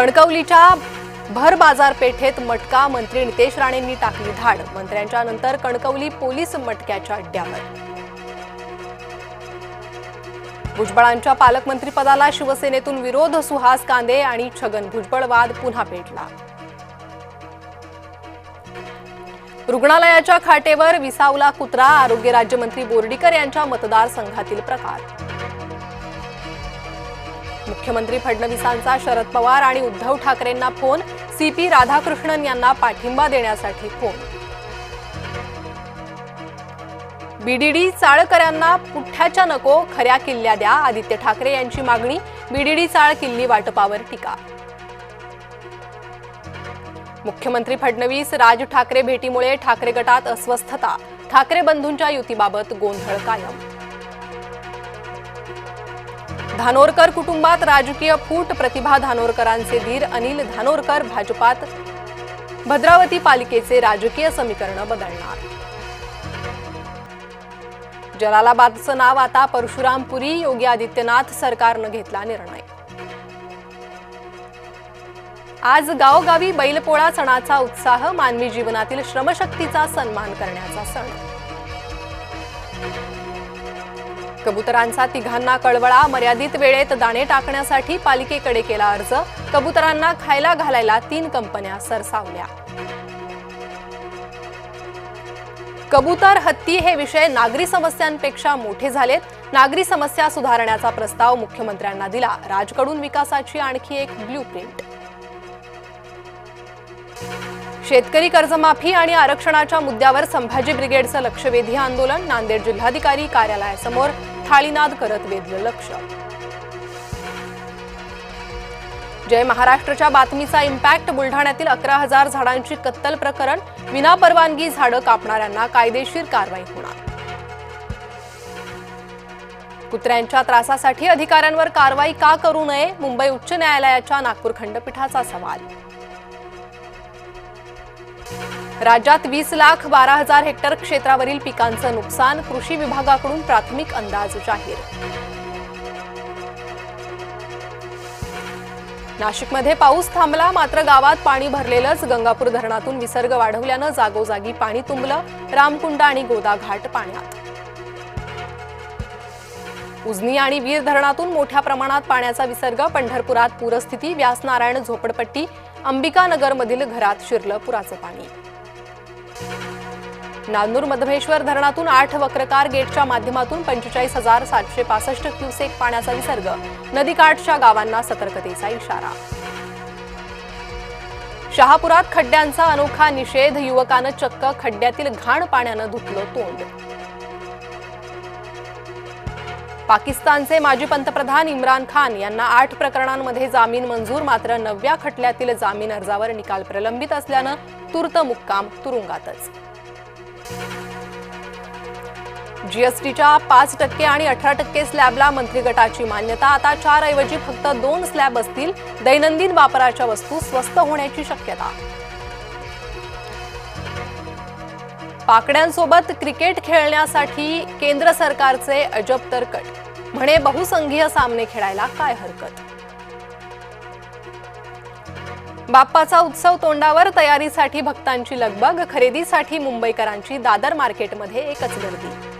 कणकवलीच्या भर बाजारपेठेत मटका मंत्री नितेश राणेंनी टाकली धाड। मंत्र्यांच्या नंतर कणकवली पोलीस मटक्याच्या अड्ड्यावर। भुजबळांच्या पालकमंत्रीपदाला शिवसेनेतून विरोध। सुहास कांदे आणि छगन भुजबळ वाद पुन्हा पेटला। रुग्णालयाच्या खाटेवर विसावला कुत्रा। आरोग्य राज्यमंत्री बोर्डीकर यांच्या मतदारसंघातील प्रकार। मुख्यमंत्री फडणवीसांचा शरद पवार आणि उद्धव ठाकरेंना फोन। सीपी राधाकृष्णन यांना पाठिंबा देण्यासाठी फोन। बीडीडी चाळकऱ्यांना पुठ्ठ्याच्या नको खऱ्या किल्ल्या द्या। आदित्य ठाकरे यांची मागणी। बीडीडी चाळ किल्ली वाटपावर टीका। मुख्यमंत्री फडणवीस राज ठाकरे भेटीमुळे ठाकरे गटात अस्वस्थता। ठाकरे बंधूंच्या युतीबाबत गोंधळ कायम। धानोरकर कुटुंबात राजकीय फूट। प्रतिभा धानोरकरांचे दीर अनिल धानोरकर भाजपात। भद्रावती पालिकेचे राजकीय समीकरण बदलणार। जलालाबादचं नाव आता परशुरामपुरी। योगी आदित्यनाथ सरकारनं घेतला निर्णय। आज गावोगावी बैलपोळा सणाचा उत्साह। मानवी जीवनातील श्रमशक्तीचा सन्मान करण्याचा सण। कबुतरांचा तिघांना कळवळा। मर्यादित वेळेत दाणे टाकण्यासाठी पालिकेकडे केला अर्ज। कबुतरांना खायला घालायला 3 कंपन्या सरसावल्या। कबूतर हत्ती हे विषय नागरी समस्यांपेक्षा मोठे झालेत। नागरी समस्या सुधारण्याचा प्रस्ताव मुख्यमंत्र्यांना दिला। राजकडून विकासाची आणखी एक ब्ल्यूप्रिंट। शेतकरी कर्जमाफी आणि आरक्षणाच्या मुद्द्यावर संभाजी ब्रिगेडचं लक्षवेधी आंदोलन। नांदेड जिल्हाधिकारी कार्यालयासमोर थाळीनाद करत वेधलं लक्ष। जय महाराष्ट्रच्या बातमीचा इम्पॅक्ट। बुलढाण्यातील 11,000 झाडांची कत्तल प्रकरण। विनापरवानगी झाडं कापणाऱ्यांना कायदेशीर कारवाई होणार। कुत्र्यांच्या त्रासासाठी अधिकाऱ्यांवर कारवाई का करू नये? मुंबई उच्च न्यायालयाच्या नागपूर खंडपीठाचा सवाल। राज्यात 20,12,000 हेक्टर क्षेत्रावरील पिकांचं नुकसान। कृषी विभागाकडून प्राथमिक अंदाज जाहीर। नाशिकमध्ये पाऊस थांबला, मात्र गावात पाणी भरलेलंच। गंगापूर धरणातून विसर्ग वाढवल्यानं जागोजागी पाणी तुंबलं। रामकुंड आणि गोदा घाट पाण्यात। उजनी आणि वीर धरणातून मोठ्या प्रमाणात पाण्याचा विसर्ग। पंढरपुरात पूरस्थिती। व्यासनारायण झोपडपट्टी अंबिकानगरमधील घरात शिरलं पुराचं पाणी। नांदूर मधमेश्वर धरणातून 8 वक्रकार गेटच्या माध्यमातून 45,765 क्युसेक पाण्याचा विसर्ग। नदीकाठच्या गावांना सतर्कतेचा इशारा। शहापुरात खड्ड्यांचा अनोखा निषेध। युवकानं चक्क खड्ड्यातील घाण पाण्यानं धुतलं तोंड। पाकिस्तानचे माजी पंतप्रधान इम्रान खान यांना 8 प्रकरणांमध्ये जामीन मंजूर। मात्र 9व्या खटल्यातील जामीन अर्जावर निकाल प्रलंबित असल्यानं तूर्त मुक्काम तुरुंगातच। जीएसटीच्या 5% आणि 18% स्लॅबला मंत्रिगटाची मान्यता। आता 4 ऐवजी फक्त 2 स्लॅब असतील। दैनंदिन वापराच्या वस्तू स्वस्त होण्याची शक्यता। पाकड्यांसोबत क्रिकेट खेळण्यासाठी केंद्र सरकारचे अजब तरकट। म्हणे बहुसंघीय सामने खेळायला काय हरकत। बाप्पाचा उत्सव तोंडावर। तयारीसाठी भक्तांची लगबग। खरेदीसाठी मुंबईकरांची दादर मार्केटमध्ये एकच गर्दी।